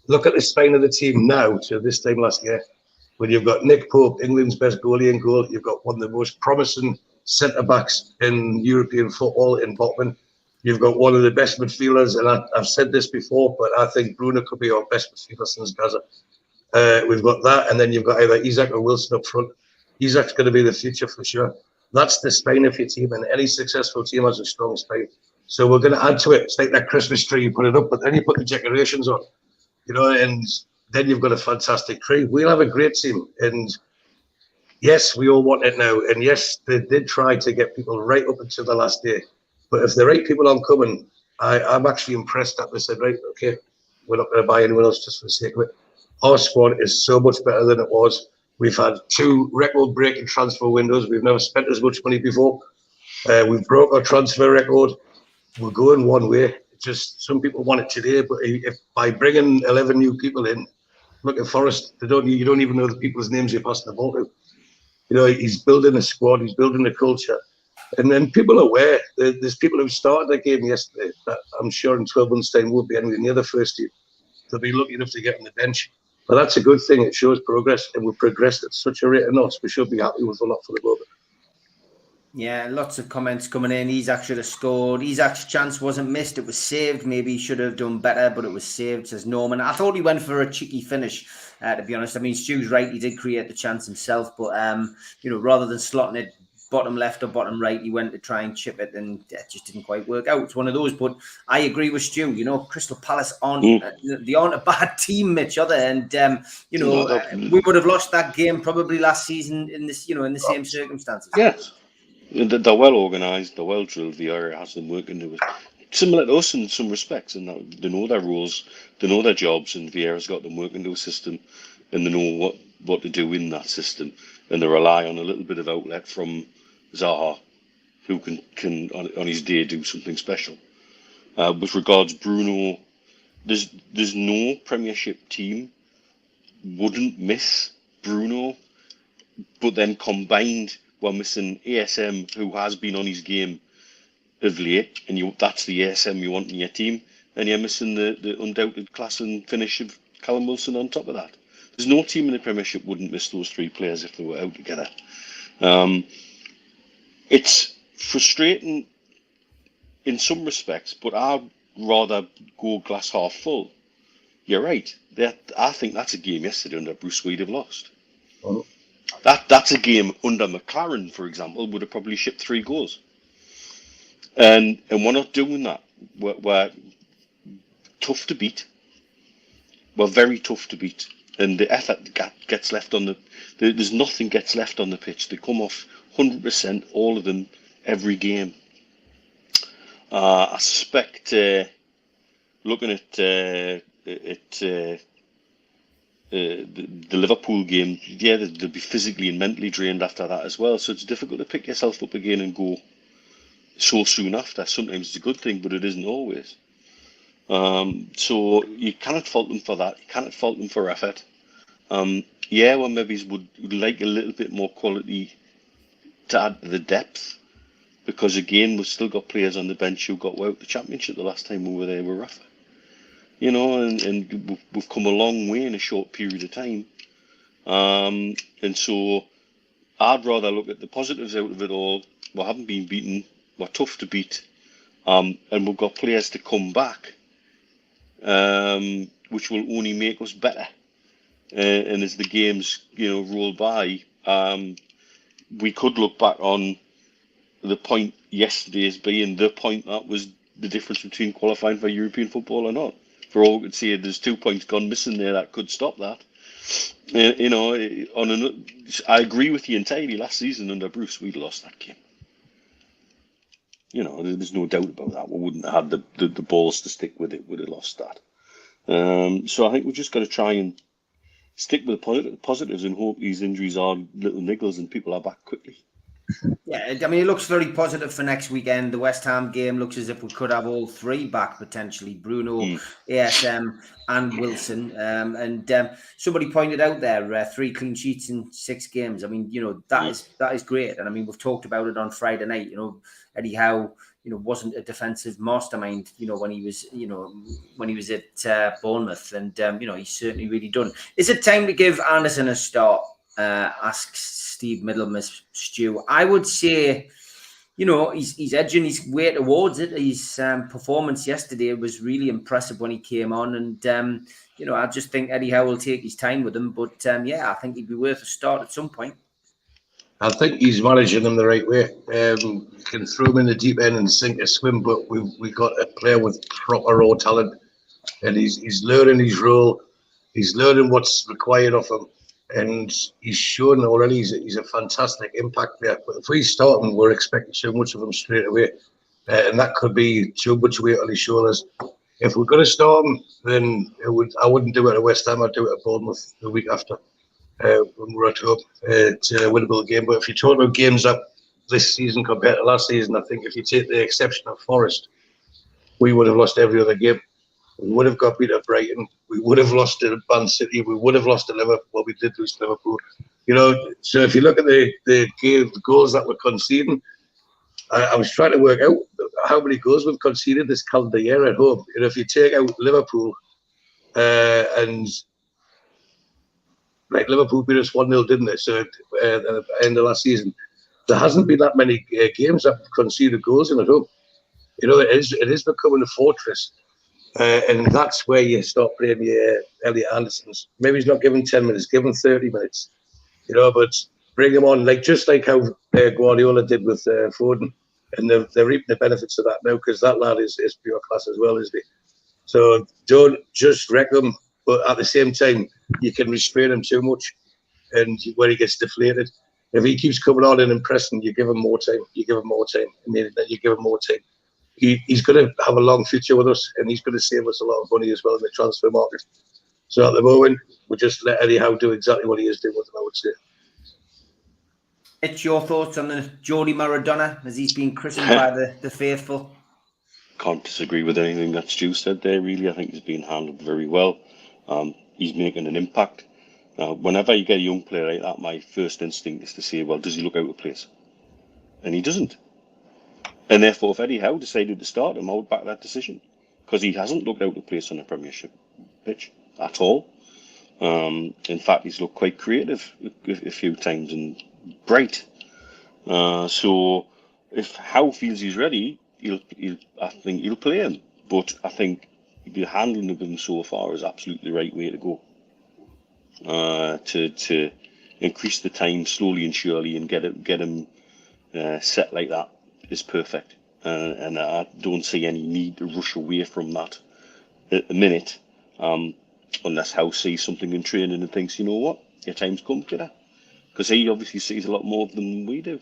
Look at the spine of the team now to this time last year, when you've got Nick Pope, England's best goalie in goal. You've got one of the most promising centre-backs in European football in Botman. You've got one of the best midfielders, and I've said this before, but I think Bruno could be our best midfielder since Gaza. We've got that, and then you've got either Isaac or Wilson up front. Isaac's going to be the future for sure. That's the spine of your team, and any successful team has a strong spine. So we're going to add to it. It's like that Christmas tree, you put it up, but then you put the decorations on, and then you've got a fantastic tree. We'll have a great team. And yes, we all want it now. And yes, they did try to get people right up until the last day. But if the right people aren't coming, I'm actually impressed that they said, right, okay, we're not going to buy anyone else just for the sake of it. Our squad is so much better than it was. We've had 2 record-breaking transfer windows. We've never spent as much money before. We've broke our transfer record. We're going one way. Just some people want it today, but if by bringing 11 new people in, look at Forrest, you don't even know the people's names you're passing the ball to. He's building a squad. He's building a culture. And then people are aware. There's people who started the game yesterday that I'm sure in 12 months' time won't be anywhere near the first team. They'll be lucky enough to get on the bench. But that's a good thing. It shows progress, and we've progressed at such a rate of knots. We should be happy with a lot for the moment. Yeah, lots of comments coming in. Isak should have scored. Isak's chance wasn't missed. It was saved. Maybe he should have done better, but it was saved, says Norman. I thought he went for a cheeky finish, to be honest. I mean, Stu's right. He did create the chance himself, but, rather than slotting it bottom left or bottom right, he went to try and chip it, and it just didn't quite work out. It's one of those, but I agree with Stu. Crystal Palace they aren't a bad team, Mitch, are they? And we would have lost that game probably last season in this, in the same circumstances. Yes, they're well organised, they're well drilled. The area has them working to it. Similar to us in some respects, and that they know their rules, they know their jobs, and Vieira's got them working to a system, and they know what to do in that system, and they rely on a little bit of outlet from Zaha, who can on his day do something special. With regards Bruno, there's no Premiership team wouldn't miss Bruno, but then combined we're missing ASM, who has been on his game of late, and that's the ASM you want in your team, and you're missing the undoubted class and finish of Callum Wilson on top of that. There's no team in the Premiership wouldn't miss those 3 players if they were out together. It's frustrating in some respects, but I'd rather go glass half full. You're right. I think that's a game yesterday under Bruce we'd have lost. Oh. That's a game under McLaren, for example, would have probably shipped 3 goals. And we're not doing that. We're tough to beat. We're very tough to beat. And the effort gets left on there's nothing gets left on the pitch. They come off 100%, all of them, every game. I suspect, looking at the Liverpool game, they'll be physically and mentally drained after that as well. So it's difficult to pick yourself up again and go so soon after. Sometimes it's a good thing, but it isn't always. So you cannot fault them for that. You cannot fault them for effort. Maybe would like a little bit more quality to add to the depth, because again we've still got players on the bench who got out the Championship the last time we were there with Rafa. And we've come a long way in a short period of time. And so I'd rather look at the positives out of it all. We haven't been beaten. We're tough to beat. And we've got players to come back, which will only make us better. And as the games, roll by, we could look back on the point yesterday as being the point that was the difference between qualifying for European football or not. For all we could say, there's 2 points gone missing there that could stop that. I agree with you entirely. Last season under Bruce, we'd lost that game. There's no doubt about that. We wouldn't have had the balls to stick with it. Would have lost that. So I think we've just got to try and stick with the positives and hope these injuries are little niggles and people are back quickly. Yeah, I mean, it looks very positive for next weekend. The West Ham game looks as if we could have all 3 back potentially: Bruno, ASM, and Wilson. And somebody pointed out there 3 clean sheets in 6 games. I mean, that is great. And I mean, we've talked about it on Friday night. Eddie Howe, wasn't a defensive mastermind. When he was at Bournemouth, and he's certainly really done. Is it time to give Anderson a start? Asks Steve Middlemas Stew. I would say, he's edging his way towards it. His performance yesterday was really impressive when he came on, and I just think Eddie Howe will take his time with him. But I think he'd be worth a start at some point. I think he's managing them the right way. You can throw him in the deep end and sink or swim, but we've got a player with proper raw talent, and he's learning his role. He's learning what's required of him, and he's shown already he's a fantastic impact player. But if we start him, we're expecting so much of him straight away, and that could be too much weight on his shoulders. If we're going to start him, then I wouldn't do it at West Ham. I'd do it at Bournemouth the week after. When we're at home to a winnable game. But if you talk about games up this season compared to last season, I think if you take the exception of Forest, we would have lost every other game. We would have got beat at Brighton. We would have lost to Man City. We would have lost to Liverpool. Well, we did lose to Liverpool. You know, so if you look at the goals that we're conceding, I was trying to work out how many goals we've conceded this calendar year at home. And if you take out Liverpool and like Liverpool beat us 1-0, didn't they? So at the end of last season, there hasn't been that many games that have conceded goals in at home. You know, it is becoming a fortress, and that's where you start playing your Elliot Andersons. Maybe he's not given 10 minutes, give him 30 minutes. You know, but bring him on, just like how Guardiola did with Foden, and they're reaping the benefits of that now because that lad is pure class as well, isn't he? So don't just wreck them. But at the same time, you can restrain him too much, and where he gets deflated. If he keeps coming on and impressing, you give him more time. You give him more time, and then you give him more time. He's going to have a long future with us, and he's going to save us a lot of money as well in the transfer market. So at the moment, we just let Eddie Howe do exactly what he is doing with him, I would say. It's your thoughts on the Geordie Maradona as he's been christened by the faithful? Can't disagree with anything that Stu said there, really. I think he's been handled very well. He's making an impact. Whenever you get a young player like that, my first instinct is to say, well, does he look out of place? And he doesn't. And therefore, if Eddie Howe decided to start him, I would back that decision. Because he hasn't looked out of place on a Premiership pitch at all. In fact, he's looked quite creative a few times and bright. So if Howe feels he's ready, I think he'll play him. But I think the handling of him so far is absolutely the right way to go. To increase the time slowly and surely and get him set like that is perfect. And I don't see any need to rush away from that at the minute, unless Howe sees something in training and thinks, you know what, your time's come, kidder. Because he obviously sees a lot more of them than we do.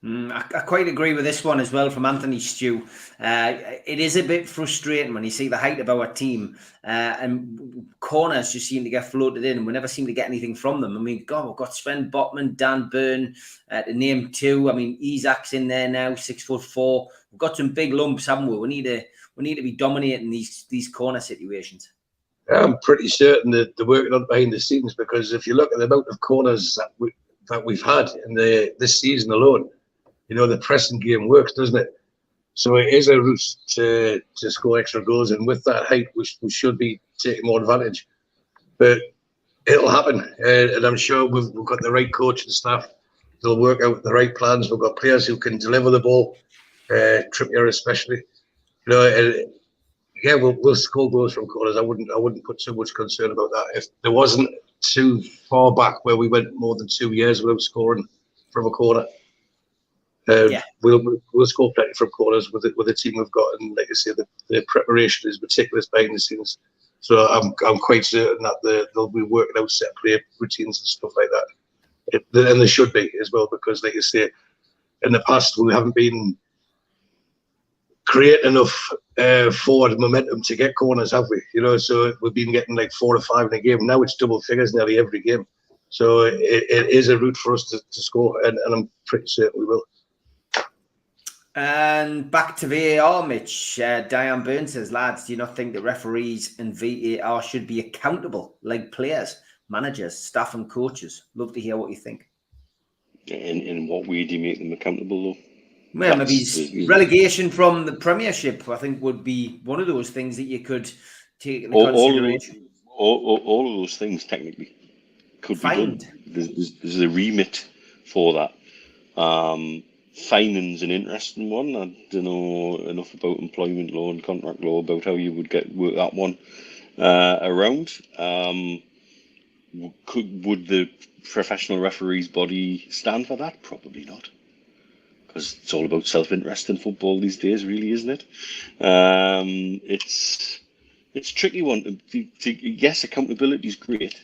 I quite agree with this one as well from Anthony Stew. It is a bit frustrating when you see the height of our team and corners just seem to get floated in and we never seem to get anything from them. I mean, God, we've got Sven Botman, Dan Byrne, to name two. I mean, Isaac's in there now, 6'4". We've got some big lumps, haven't we? We need to be dominating these corner situations. I'm pretty certain that they're working on behind the scenes because if you look at the amount of corners that we've had in this season alone, you know, the pressing game works, doesn't it? So it is a route to score extra goals, and with that height, we should be taking more advantage. But it'll happen, and I'm sure we've got the right coach and staff. They'll work out the right plans. We've got players who can deliver the ball, Trippier especially. You know, yeah, we'll score goals from corners. I wouldn't put so much concern about that. If there wasn't too far back where we went more than 2 years without scoring from a corner. We'll score plenty from corners with the team we've got, and like I say, the preparation is meticulous behind the scenes. So I'm quite certain that they'll be working out set play routines and stuff like that, and they should be as well, because like I say, in the past we haven't been creating enough forward momentum to get corners, have we? You know, so we've been getting like 4 or 5 in a game. Now it's double figures nearly every game. So it is a route for us to score, and I'm pretty certain we will. And back to VAR, Mitch. Diane Byrne says, lads, do you not think that referees and VAR should be accountable like players, managers, staff and coaches? Love to hear what you think. In what way do you make them accountable, though? Well, maybe relegation from the Premiership, I think, would be one of those things that you could take into consideration. All of those things technically could be done. There's a remit for that. Fining's an interesting one. I don't know enough about employment law and contract law about how you would work that one around. would the professional referees body stand for that? Probably not, because it's all about self-interest in football these days, really, isn't it? It's a tricky one. Yes, accountability is great,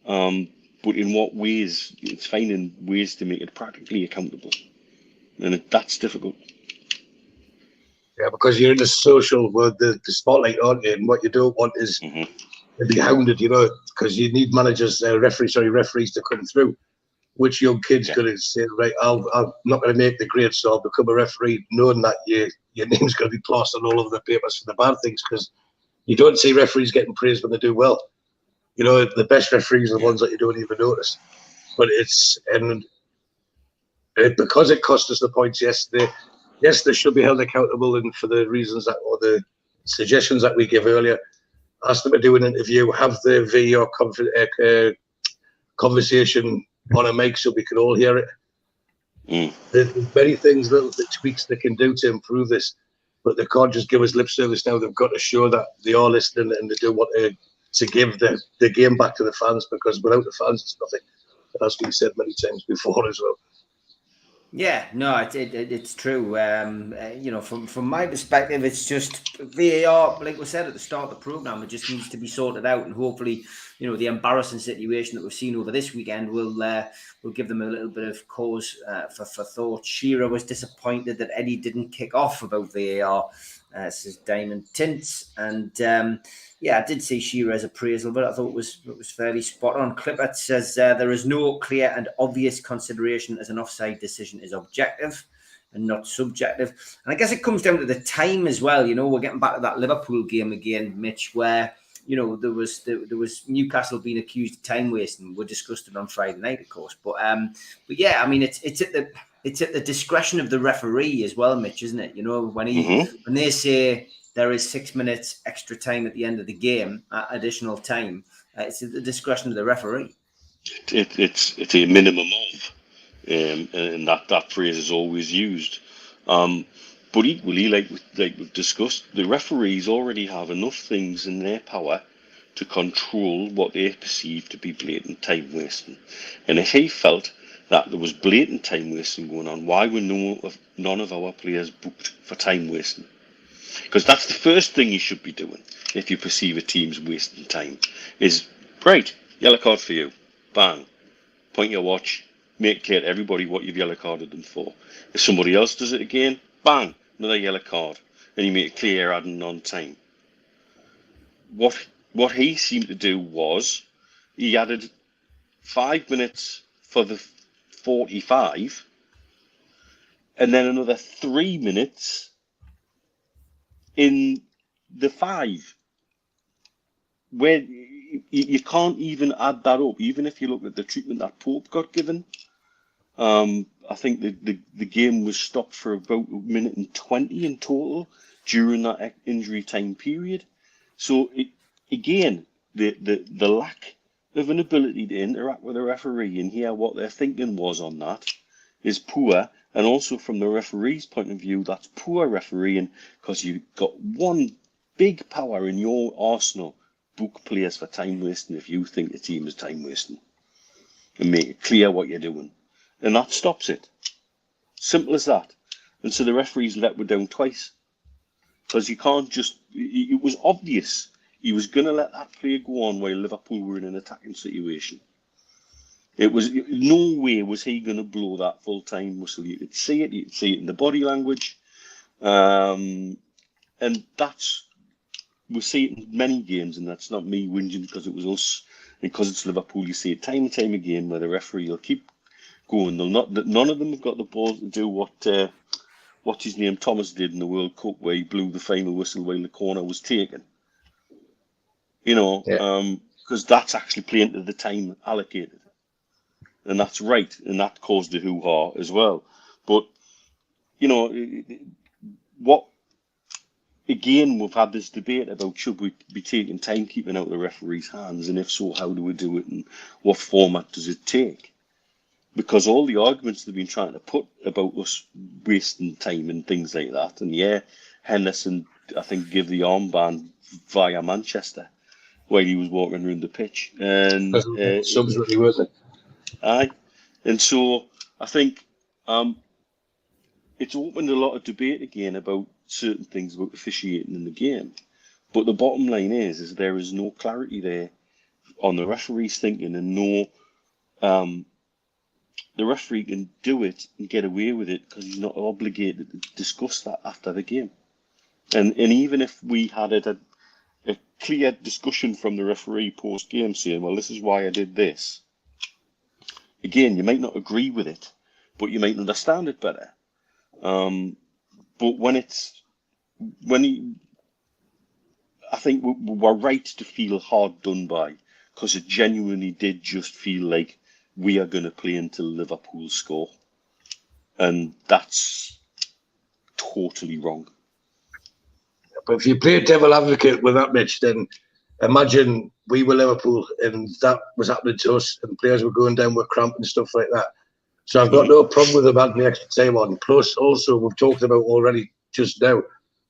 but in what ways? It's finding ways to make it practically accountable, and that's difficult. Yeah, because you're in the social world, the spotlight, aren't you? And what you don't want is to be hounded, because you need managers, referees to come through. Which young kid's going to say, right, I'm not going to make the grade, so I'll become a referee, knowing that your name's going to be plastered all over the papers for the bad things, because you don't see referees getting praised when they do well. The best referees are the ones that you don't even notice. But because it cost us the points yesterday, yes, they should be held accountable, and for the reasons or the suggestions that we gave earlier, ask them to do an interview, have the VAR conversation on a mic so we can all hear it. There's many things, little tweaks they can do to improve this, but they can't just give us lip service now. They've got to show that they are listening and they do want to give the game back to the fans, because without the fans, it's nothing. As we said many times before as well. Yeah, no, it's true. From my perspective, it's just VAR, like we said at the start of the programme, it just needs to be sorted out, and hopefully, the embarrassing situation that we've seen over this weekend will give them a little bit of cause for thought. Shearer was disappointed that Eddie didn't kick off about VAR, says Diamond Tints, and I did see Shearer's appraisal, but I thought it was fairly spot on. Clippert says there is no clear and obvious consideration as an offside decision is objective and not subjective. And I guess it comes down to the time as well. We're getting back to that Liverpool game again, Mitch, where there was Newcastle being accused of time wasting. We discussed it on Friday night, of course, but yeah, I mean it's at the discretion of the referee as well, Mitch, isn't it? When they say there is 6 minutes extra time at the end of the game, additional time, it's at the discretion of the referee. It's a minimum of, and that phrase is always used. But equally, like we've discussed, the referees already have enough things in their power to control what they perceive to be blatant time wasting. And if he felt that there was blatant time wasting going on, why were none of our players booked for time wasting? Because that's the first thing you should be doing if you perceive a team's wasting time. Is, right, yellow card for you. Bang. Point your watch. Make clear to everybody what you've yellow carded them for. If somebody else does it again, bang, another yellow card. And you make it clear you're adding on time. What he seemed to do was he added 5 minutes for the 45 and then another 3 minutes in the 5, where you can't even add that up. Even if you look at the treatment that Pope got given, I think the game was stopped for about 1:20 in total during that injury time period. So again, the lack of an ability to interact with a referee and hear what their thinking was on that is poor. And also from the referee's point of view, that's poor refereeing, because you've got one big power in your arsenal: book players for time wasting if you think the team is time wasting, and make it clear what you're doing. And that stops it. Simple as that. And so the referees let were down twice, because you can't just, it was obvious he was going to let that player go on while Liverpool were in an attacking situation. It was no way was he going to blow that full-time whistle. You could see it in the body language. And we see it in many games, and that's not me whinging because it was us, because it's Liverpool. You see it time and time again where the referee will keep going. None of them have got the balls to do what's his name, Thomas, did in the World Cup, where he blew the final whistle while the corner was taken. Because that's actually playing to the time allocated. And that's right, and that caused the hoo-ha as well. But, again, we've had this debate about should we be taking timekeeping out of the referee's hands, and if so, how do we do it, and what format does it take? Because all the arguments they've been trying to put about us wasting time and things like that, and Henderson, I think, gave the armband via Manchester. while he was walking around the pitch. And subs really worth it. Aye. And so I think it's opened a lot of debate again about certain things about officiating in the game. But the bottom line is there is no clarity there on the referee's thinking, and no, the referee can do it and get away with it because he's not obligated to discuss that after the game. And even if we had a clear discussion from the referee post game saying, well, this is why I did this. Again, you might not agree with it, but you might understand it better. But I think we're right to feel hard done by, because it genuinely did just feel like we are going to play until Liverpool score. And that's totally wrong. But if you play devil advocate with that, Mitch, then imagine we were Liverpool and that was happening to us and players were going down with cramp and stuff like that. So I've got no problem with them adding the extra time on. Plus, also, we've talked about already just now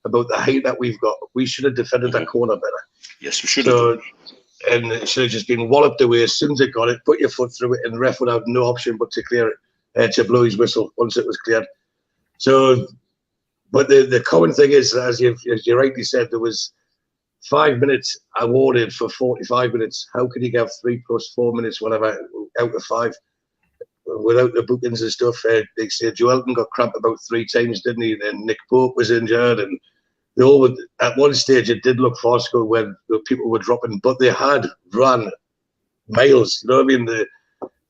about the height that we've got. We should have defended that corner better. Yes, we should have. And it should have just been walloped away as soon as it got it, put your foot through it, and the ref would have no option but to clear it, to blow his whistle once it was cleared. So, but the common thing is, as you rightly said, there was 5 minutes awarded for 45 minutes. How could you have 3 + 4 minutes, whatever, out of 5? Without the bookings and stuff, they say Joelton got cramp about 3 times, didn't he? Then Nick Pope was injured, and they all would, at one stage it did look farcical when people were dropping, but they had run miles. You know what I mean?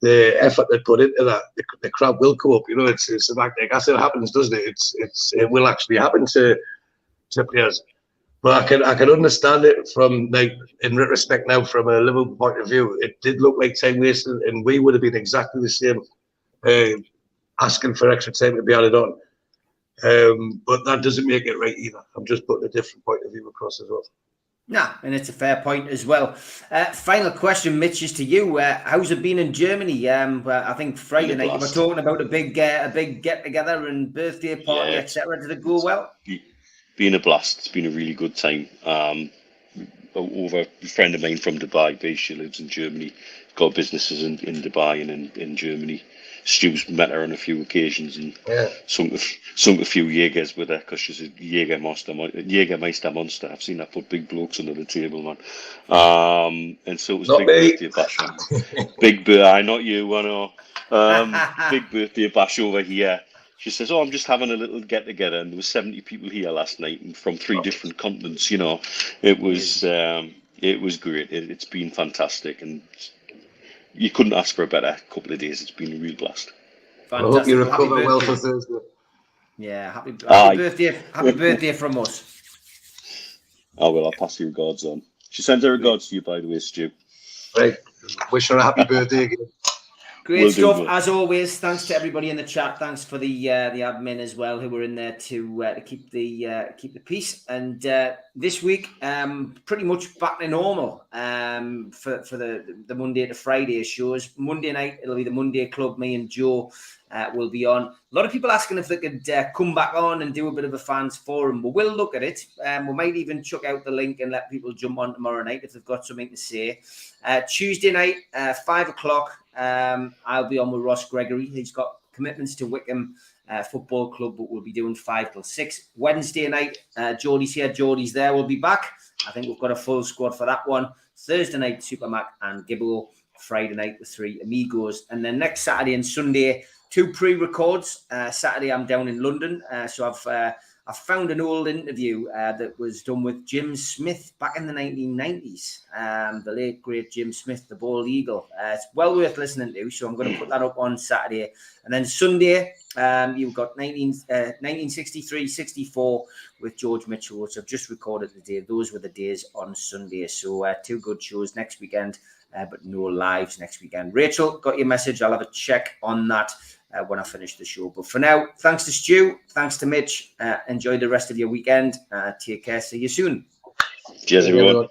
The effort they put into that, the crowd will go up. You know, it's like as it happens, doesn't it? It will actually happen to players. But I can understand it from, like, in retrospect now, from a Liverpool point of view. It did look like time wasted, and we would have been exactly the same, asking for extra time to be added on. But that doesn't make it right either. I'm just putting a different point of view across as well. Nah, and it's a fair point as well. Final question, Mitch, is to you. How's it been in Germany? I think Friday night you were talking about a big get together and birthday party, etc. Did it go well? Been a blast. It's been a really good time. Over a friend of mine from Dubai, she lives in Germany, got businesses in Dubai and in Germany. Stu's met her on a few occasions and sung a few Jaegers with her because she's a Jägermeister monster. I've seen her put big blokes under the table, man. And so it was not a big me. birthday bash. Not you, I know. Big birthday bash over here. She says, I'm just having a little get-together, and there was 70 people here last night and from 3 different continents, you know. It was great. It's been fantastic, and you couldn't ask for a better couple of days. It's been a real blast. Fantastic. I hope you recover well for Thursday. Yeah, happy birthday from us. Oh, well, I'll pass your regards on. She sends her regards to you, by the way, Stu. Right. Wish her a happy birthday again. Great stuff, as always. Thanks to everybody in the chat. Thanks for the admin as well, who were in there to keep the peace. And this week, pretty much back to normal for the Monday to Friday shows. Monday night, it'll be the Monday Club. Me and Joe will be on. A lot of people asking if they could come back on and do a bit of a fans forum. But we'll look at it. We might even chuck out the link and let people jump on tomorrow night if they've got something to say. Tuesday night, 5 o'clock. I'll be on with Ross Gregory. He's got commitments to Wickham Football Club, but we'll be doing 5 till 6. Wednesday night, Geordie's here, Geordie's there. We'll be back. I think we've got a full squad for that one. Thursday night, Supermac and Gibbo. Friday night, the 3 Amigos. And then next Saturday and Sunday, 2 pre-records. Saturday, I'm down in London. So I've found an old interview that was done with Jim Smith back in the 1990s. The late, great Jim Smith, the Bald Eagle. It's well worth listening to, so I'm going to put that up on Saturday. And then Sunday, you've got 1963-64 with George Mitchell, which I've just recorded today. Those were the days on Sunday. So 2 good shows next weekend, but no lives next weekend. Rachel, got your message. I'll have a check on that when I finish the show. But for now, thanks to Stu, thanks to Mitch. Enjoy the rest of your weekend. Take care. See you soon. Cheers, everyone.